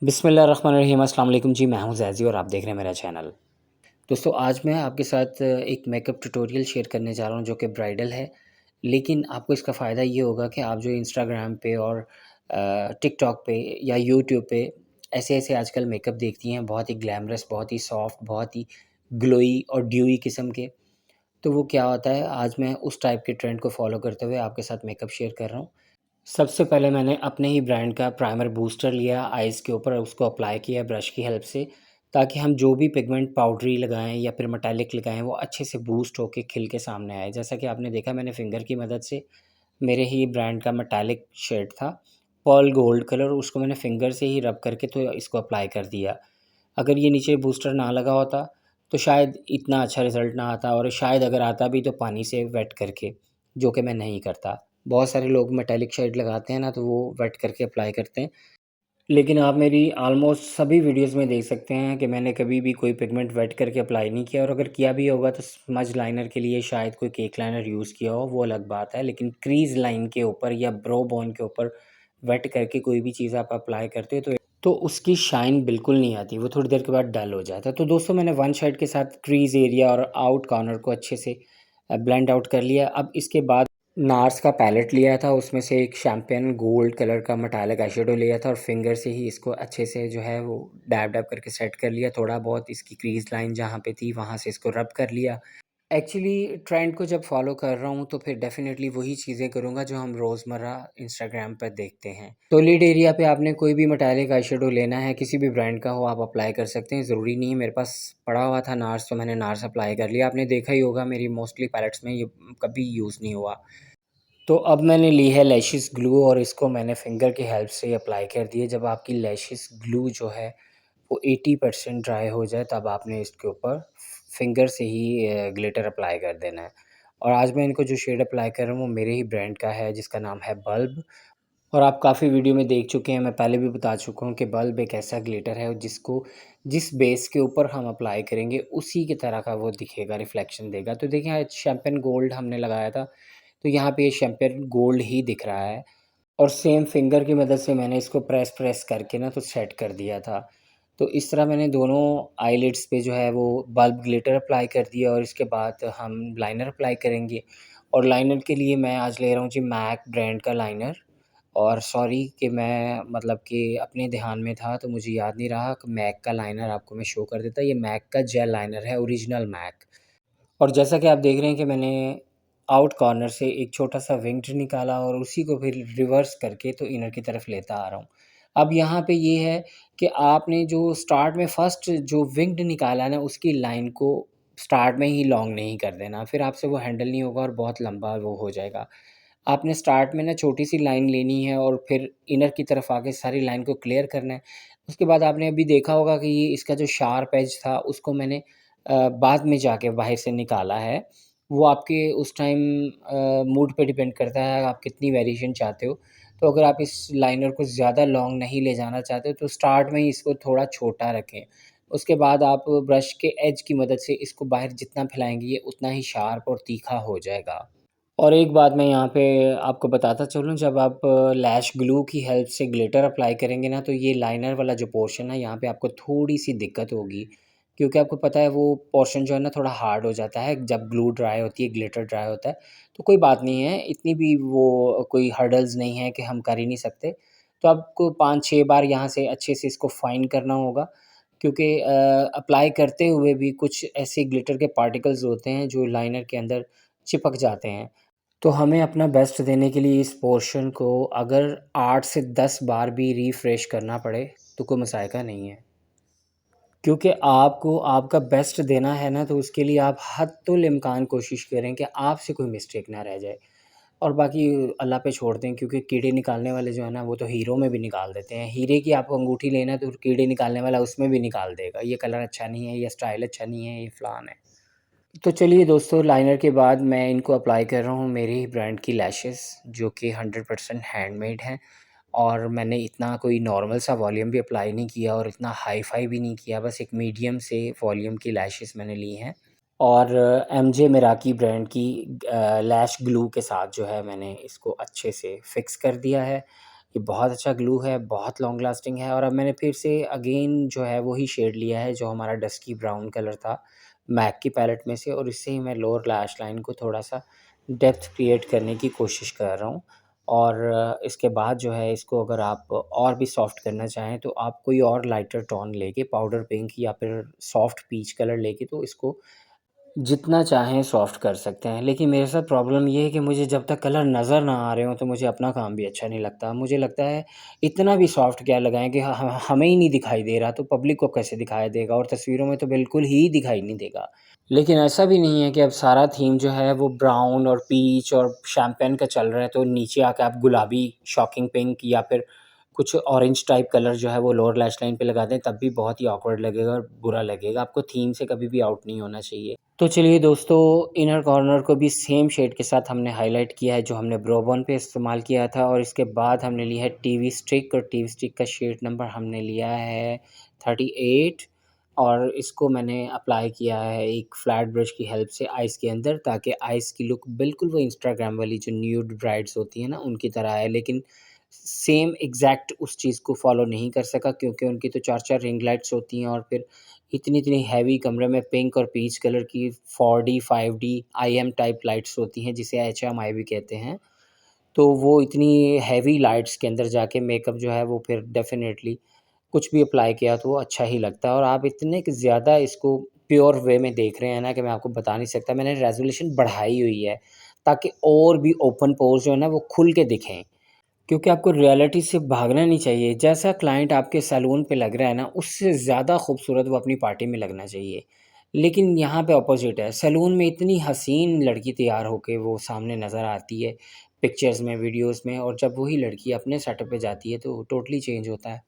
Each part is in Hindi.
बिस्मिल्लाहिर्रहमानिर्रहीम अस्सलाम वालेकुम जी, मैं हूं ज़ैज़ी और आप देख रहे हैं मेरा चैनल। दोस्तों आज मैं आपके साथ एक मेकअप ट्यूटोरियल शेयर करने जा रहा हूं जो कि ब्राइडल है। लेकिन आपको इसका फ़ायदा ये होगा कि आप जो इंस्टाग्राम पे और टिकटॉक पे या यूट्यूब पे ऐसे-ऐसे आजकल मेकअप देखती हैं, बहुत ही ग्लैमरस, बहुत ही सॉफ्ट, बहुत ही ग्लोई और ड्यूई किस्म के। तो वो क्या होता है, आज मैं उस टाइप के ट्रेंड को फ़ॉलो करते हुए आपके साथ मेकअप शेयर कर रहा हूँ। सबसे पहले मैंने अपने ही ब्रांड का प्राइमर बूस्टर लिया आइज़ के ऊपर और उसको अप्लाई किया ब्रश की हेल्प से, ताकि हम जो भी पिगमेंट पाउडरी लगाएँ या फिर मेटालिक लगाएँ वो अच्छे से बूस्ट होके खिल के सामने आए। जैसा कि आपने देखा मैंने फिंगर की मदद से मेरे ही ब्रांड का मेटालिक शेड था, पर्ल गोल्ड कलर, उसको मैंने फिंगर से ही रब करके तो इसको अप्लाई कर दिया। अगर ये नीचे बूस्टर ना लगा होता तो शायद इतना अच्छा रिज़ल्ट ना आता, और शायद अगर आता भी तो पानी से वेट करके, जो कि मैं नहीं करता। बहुत सारे लोग मेटालिक शेड लगाते हैं ना तो वो वेट करके अप्लाई करते हैं। लेकिन आप मेरी ऑलमोस्ट सभी वीडियोज़ में देख सकते हैं कि मैंने कभी भी कोई पिगमेंट वेट करके अप्लाई नहीं किया, और अगर किया भी होगा तो स्मज लाइनर के लिए शायद कोई केक लाइनर यूज़ किया हो, वो अलग बात है। लेकिन क्रीज़ लाइन के ऊपर या ब्रो बोन के ऊपर वेट करके कोई भी चीज़ आप अप्लाई करते हो तो उसकी शाइन बिल्कुल नहीं आती, वो थोड़ी देर के बाद डल हो जाता है। तो दोस्तों मैंने वन शेड के साथ क्रीज़ एरिया और आउट कॉर्नर को अच्छे से ब्लेंड आउट कर लिया। अब इसके बाद नार्स का पैलेट लिया था, उसमें से एक शैम्पेन गोल्ड कलर का मेटालिक आईशैडो लिया था और फिंगर से ही इसको अच्छे से जो है वो डैब डैब करके सेट कर लिया। थोड़ा बहुत इसकी क्रीज़ लाइन जहाँ पे थी वहाँ से इसको रब कर लिया। एक्चुअली ट्रेंड को जब फ़ॉलो कर रहा हूँ तो फिर डेफ़िनेटली वही चीज़ें करूँगा जो हम रोज़मर्रा इंस्टाग्राम पर देखते हैं। तो लिड एरिया पे आपने कोई भी मेटालिक आईशैडो लेना है, किसी भी ब्रांड का हो आप अप्लाई कर सकते हैं, ज़रूरी नहीं है। मेरे पास पड़ा हुआ था नार्स तो मैंने नार्स अप्लाई कर लिया। आपने देखा ही होगा मेरी मोस्टली पैलेट्स में ये कभी यूज़ नहीं हुआ। तो अब मैंने ली है लैशेस ग्लू और इसको मैंने फिंगर की हेल्प से अप्लाई कर दी है। जब आपकी लैशेस ग्लू जो है वो 80% ड्राई हो जाए तब आपने इसके ऊपर फिंगर से ही ग्लिटर अप्लाई कर देना है। और आज मैं इनको जो शेड अप्लाई कर रहा हूँ वो मेरे ही ब्रांड का है जिसका नाम है बल्ब। और आप काफ़ी वीडियो में देख चुके हैं, मैं पहले भी बता चुका हूँ कि बल्ब एक ऐसा ग्लिटर है जिसको जिस बेस के ऊपर हम अप्लाई करेंगे उसी की तरह का वो दिखेगा, रिफ्लेक्शन देगा। तो देखिए आज शैम्पेन गोल्ड हमने लगाया था, तो यहाँ पे ये शैम्पेन गोल्ड ही दिख रहा है। और सेम फिंगर की मदद से मैंने इसको प्रेस करके ना तो सेट कर दिया था। तो इस तरह मैंने दोनों आईलिड्स पे जो है वो बल्ब ग्लिटर अप्लाई कर दिया और इसके बाद हम लाइनर अप्लाई करेंगे। और लाइनर के लिए मैं आज ले रहा हूँ जी मैक ब्रांड का लाइनर। और सॉरी कि मैं मतलब कि अपने ध्यान में था तो मुझे याद नहीं रहा कि मैक का लाइनर आपको मैं शो कर देता। ये मैक का जेल लाइनर है, ओरिजिनल मैक। और जैसा कि आप देख रहे हैं कि मैंने आउट कॉर्नर से एक छोटा-सा विंग्ड निकाला और उसी को फिर रिवर्स करके तो इनर की तरफ लेता आ रहा हूँ। अब यहाँ पे ये है कि आपने जो स्टार्ट में फर्स्ट जो विंग्ड निकाला है ना, उसकी लाइन को स्टार्ट में ही लॉन्ग नहीं कर देना, फिर आपसे वो हैंडल नहीं होगा और बहुत लंबा वो हो जाएगा। आपने स्टार्ट में ना छोटी-सी लाइन लेनी है और फिर इनर की तरफ आके सारी लाइन को क्लियर करना है। उसके बाद आपने अभी देखा होगा कि ये इसका जो शार्प एज था उसको मैंने बाद में जाके बाहर से निकाला है। वो आपके उस टाइम मूड पे डिपेंड करता है आप कितनी वेरिएशन चाहते हो। तो अगर आप इस लाइनर को ज़्यादा लॉन्ग नहीं ले जाना चाहते हो तो स्टार्ट में ही इसको थोड़ा छोटा रखें। उसके बाद आप ब्रश के एज की मदद से इसको बाहर जितना फैलाएँगे ये उतना ही शार्प और तीखा हो जाएगा। और एक बात मैं यहाँ पे आपको बताता चलूँ, जब आप लैश ग्लू की हेल्प से ग्लिटर अप्लाई करेंगे ना तो ये लाइनर वाला जो पोर्शन है यहाँ पे आपको थोड़ी-सी दिक्कत होगी। क्योंकि आपको पता है वो पोर्शन जो है ना थोड़ा हार्ड हो जाता है जब ग्लू ड्राई होती है, ग्लिटर ड्राई होता है। तो कोई बात नहीं है, इतनी भी वो कोई हर्डल्स नहीं है कि हम कर ही नहीं सकते। तो आपको 5-6 बार यहाँ से अच्छे से इसको फाइन करना होगा, क्योंकि अप्लाई करते हुए भी कुछ ऐसे ग्लिटर के पार्टिकल्स होते हैं जो लाइनर के अंदर चिपक जाते हैं। तो हमें अपना बेस्ट देने के लिए इस पोर्शन को अगर 8 से 10 बार भी रिफ्रेश करना पड़े, तो कोई मसाइका नहीं है। क्योंकि आपको आपका बेस्ट देना है ना, तो उसके लिए आप हद्दुल इम्कान कोशिश करें कि आपसे कोई मिस्टेक ना रह जाए। और बाकी अल्लाह पे छोड़ दें, क्योंकि कीड़े निकालने वाले जो है ना, वो तो हीरो में भी निकाल देते हैं। हीरे की आपको अंगूठी लेना है, तो कीड़े निकालने वाला उसमें भी निकाल देगा। ये कलर अच्छा नहीं है, ये स्टाइल अच्छा नहीं है, ये फलान है। तो चलिए दोस्तों, लाइनर के बाद मैं इनको अप्लाई कर रहा हूँ मेरे ही ब्रांड की लैशेस, जो कि 100% हैंडमेड हैं। और मैंने इतना कोई नॉर्मल सा वॉल्यूम भी अप्लाई नहीं किया और इतना हाई-फाई भी नहीं किया, बस एक मीडियम से वॉल्यूम की लैशेस मैंने ली हैं। और एमजे मिराकी ब्रांड की लैश ग्लू के साथ जो है मैंने इसको अच्छे से फिक्स कर दिया है। ये बहुत अच्छा ग्लू है, बहुत लॉन्ग लास्टिंग है। और अब मैंने फिर से अगेन जो है वही शेड लिया है जो हमारा डस्की ब्राउन कलर था मैक की पैलेट में से, और इससे ही मैं लोअर लैश लाइन को थोड़ा-सा डेप्थ क्रिएट करने की कोशिश कर रहा हूँ। और इसके बाद जो है इसको अगर आप और भी सॉफ्ट करना चाहें तो आप कोई और लाइटर टोन लेके पाउडर पिंक या फिर सॉफ्ट पीच कलर लेके तो इसको जितना चाहें सॉफ्ट कर सकते हैं। लेकिन मेरे साथ प्रॉब्लम ये है कि मुझे जब तक कलर नज़र ना आ रहे हों तो मुझे अपना काम भी अच्छा नहीं लगता। मुझे लगता है इतना भी सॉफ्ट क्या लगाएँ कि ह हमें ही नहीं दिखाई दे रहा तो पब्लिक को कैसे दिखाई देगा, और तस्वीरों में तो बिल्कुल ही दिखाई नहीं देगा। लेकिन ऐसा भी नहीं है कि अब सारा थीम जो है वो ब्राउन और पीच और शैम्पेन का चल रहा है तो नीचे आके आप गुलाबी, शॉकिंग पिंक या फिर कुछ ऑरेंज टाइप कलर जो है वो लोअर लैश लाइन पे लगा दें, तब भी बहुत ही ऑकवर्ड लगेगा और बुरा लगेगा। आपको थीम से कभी भी आउट नहीं होना चाहिए। तो चलिए दोस्तों, इनर कॉर्नर को भी सेम शेड के साथ हमने हाइलाइट किया है जो हमने ब्रोबन पे इस्तेमाल किया था, और इसके बाद हमने लिया है टीवी स्टिक, और टीवी स्टिक का शेड नंबर हमने लिया है 38, और इसको मैंने अप्लाई किया है एक फ्लैट ब्रश की हेल्प से आइज़ के अंदर, ताकि आइज़ की लुक बिल्कुल वो इंस्टाग्राम वाली जो न्यूड ब्राइड्स होती हैं ना उनकी तरह है। लेकिन सेम एग्जैक्ट उस चीज़ को फॉलो नहीं कर सका क्योंकि उनकी तो 4-4 रिंग लाइट्स होती हैं, और फिर इतनी-इतनी हैवी कमरे में पिंक और पीच कलर की 4D, 5D IM type lights होती हैं जिसे HMI भी कहते हैं। तो वो इतनी हैवी लाइट्स के अंदर जाके मेकअप जो है वो फिर डेफ़िनेटली कुछ भी अप्लाई किया तो वो अच्छा ही लगता है। और आप इतने क ज़्यादा इसको प्योर वे में देख रहे हैं ना कि मैं आपको बता नहीं सकता। मैंने रेज़ोल्यूशन बढ़ाई हुई है ताकि और भी ओपन पोर्स जो है ना वो खुल के दिखें। क्योंकि आपको रियलिटी से भागना नहीं चाहिए। जैसा क्लाइंट आपके सैलून पे लग रहा है ना, उससे ज़्यादा खूबसूरत वो अपनी पार्टी में लगना चाहिए। लेकिन यहाँ पे अपोज़िट है, सैलून में इतनी हसीन लड़की तैयार होके वो सामने नज़र आती है, पिक्चर्स में, वीडियोज़ में, और जब वही लड़की अपने सेटअप पे जाती है तो टोटली चेंज होता है।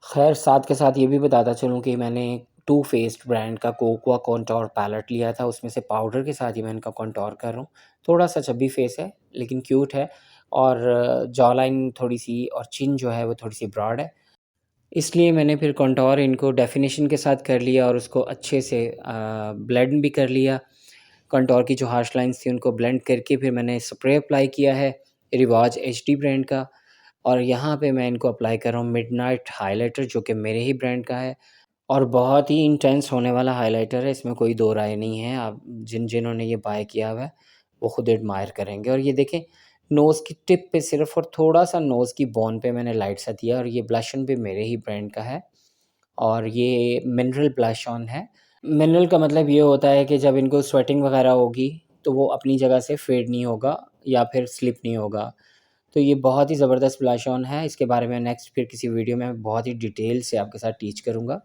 ख़ैर साथ के साथ ये भी बताता चलूँ कि मैंने टू फेस्ड ब्रांड का कोकोआ कॉन्टोर पैलेट लिया था, उसमें से पाउडर के साथ ही मैं इनका कॉन्टोर कर रहा हूँ। थोड़ा-सा चब्बी फेस है, लेकिन क्यूट है, और जॉ लाइन थोड़ी-सी और चिन जो है वो थोड़ी-सी ब्रॉड है। इसलिए मैंने फिर कॉन्टोर इनको डेफ़िनिशन के साथ कर लिया और उसको अच्छे से ब्लेंड भी कर लिया। कॉन्टोर की जो हार्श लाइन्स थी उनको ब्लेंड करके फिर मैंने स्प्रे अप्लाई किया है, रिवाज एचडी ब्रांड का। और यहाँ पे मैं इनको अप्लाई कर रहा हूँ मिडनाइट हाइलाइटर जो कि मेरे ही ब्रांड का है, और बहुत ही इंटेंस होने वाला हाइलाइटर है, इसमें कोई दो राय नहीं है। आप जिन्होंने ये बाय किया हुआ है, वो खुद एडमायर करेंगे। और ये देखें, नोज़ की टिप पे सिर्फ़ और थोड़ा-सा नोज़ की बोन पे मैंने लाइट सा दिया, और ये ब्लश ऑन भी मेरे ही ब्रांड का है, और ये मिनरल ब्लश ऑन है। मिनरल का मतलब ये होता है कि जब इनको स्वेटिंग वगैरह होगी, तो वो अपनी जगह से फेड नहीं होगा या फिर स्लिप नहीं होगा। तो ये बहुत ही ज़बरदस्त ब्लश ऑन है, इसके बारे में नेक्स्ट फिर किसी वीडियो में बहुत ही डिटेल से आपके साथ टीच करूँगा।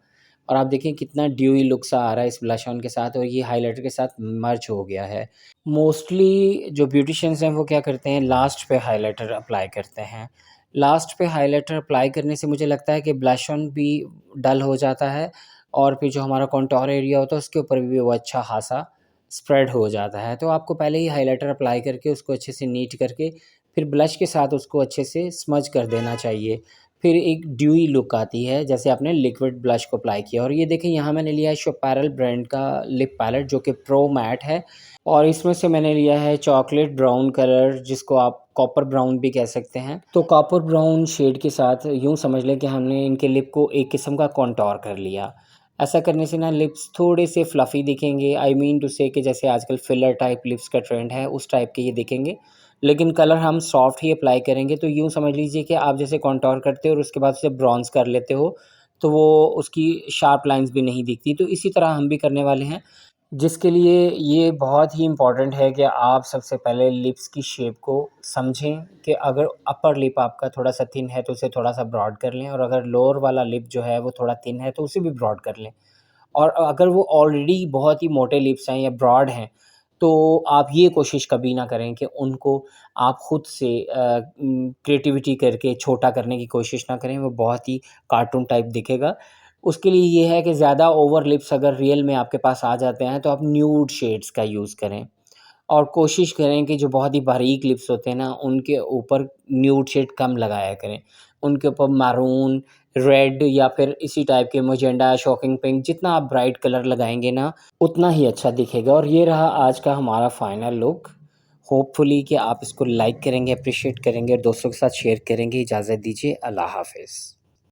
और आप देखें कितना ड्यूई लुक सा आ रहा है इस ब्लश ऑन के साथ, और ये हाइलाइटर के साथ मर्ज हो गया है। मोस्टली जो ब्यूटिशियंस हैं वो क्या करते हैं, लास्ट पे हाइलाइटर अप्लाई करते हैं। लास्ट पे हाइलाइटर अप्लाई करने से मुझे लगता है कि ब्लश ऑन भी डल हो जाता है, और फिर जो हमारा कॉन्टूर एरिया होता है उसके ऊपर भी वो अच्छा खासा स्प्रेड हो जाता है। तो आपको पहले ही हाइलाइटर अप्लाई करके उसको अच्छे से नीट करके फिर ब्लश के साथ उसको अच्छे से स्मज कर देना चाहिए। फिर एक ड्यूई लुक आती है जैसे आपने लिक्विड ब्लश को अप्लाई किया। और ये देखें, यहाँ मैंने लिया है शोपैरल ब्रांड का लिप पैलेट जो कि प्रो मैट है, और इसमें से मैंने लिया है चॉकलेट ब्राउन कलर जिसको आप कॉपर ब्राउन भी कह सकते हैं। तो कॉपर ब्राउन शेड के साथ यूँ समझ लें कि हमने इनके लिप को एक किस्म का कॉन्टूर कर लिया। ऐसा करने से ना लिप्स थोड़े से फ्लफ़ी दिखेंगे, आई मीन टू से कि जैसे आजकल फिलर टाइप लिप्स का ट्रेंड है उस टाइप के ये दिखेंगे। लेकिन कलर हम सॉफ्ट ही अप्लाई करेंगे, तो यूँ समझ लीजिए कि आप जैसे कॉन्टूर करते हो और उसके बाद उसे ब्रॉन्ज़ कर लेते हो, तो वो उसकी शार्प लाइन्स भी नहीं दिखती। तो इसी तरह हम भी करने वाले हैं, जिसके लिए ये बहुत ही इम्पोर्टेंट है कि आप सबसे पहले लिप्स की शेप को समझें कि अगर अपर लिप आपका थोड़ा-सा थिन है, तो उसे थोड़ा-सा ब्रॉड कर लें, और अगर लोअर वाला लिप जो है वो थोड़ा थिन है, तो उसे भी ब्रॉड कर लें। और अगर वो ऑलरेडी बहुत ही मोटे लिप्स हैं या ब्रॉड हैं, तो आप ये कोशिश कभी ना करें कि उनको आप खुद से क्रिएटिविटी करके छोटा करने की कोशिश ना करें, वो बहुत ही कार्टून टाइप दिखेगा। उसके लिए ये है कि ज़्यादा ओवर लिप्स अगर रियल में आपके पास आ जाते हैं, तो आप न्यूड शेड्स का यूज़ करें, और कोशिश करें कि जो बहुत ही बारीक लिप्स होते हैं ना, उनके ऊपर न्यूड शेड कम लगाया करें। उनके ऊपर मैरून, रेड या फिर इसी टाइप के मैजेंटा, शॉकिंग पिंक, जितना आप ब्राइट कलर लगाएँगे ना, उतना ही अच्छा दिखेगा। और ये रहा आज का हमारा फाइनल लुक। होपफुली कि आप इसको लाइक करेंगे, एप्रिशिएट करेंगे और दोस्तों के साथ शेयर करेंगे। इजाज़त दीजिए, अल्लाह हाफ़िज़।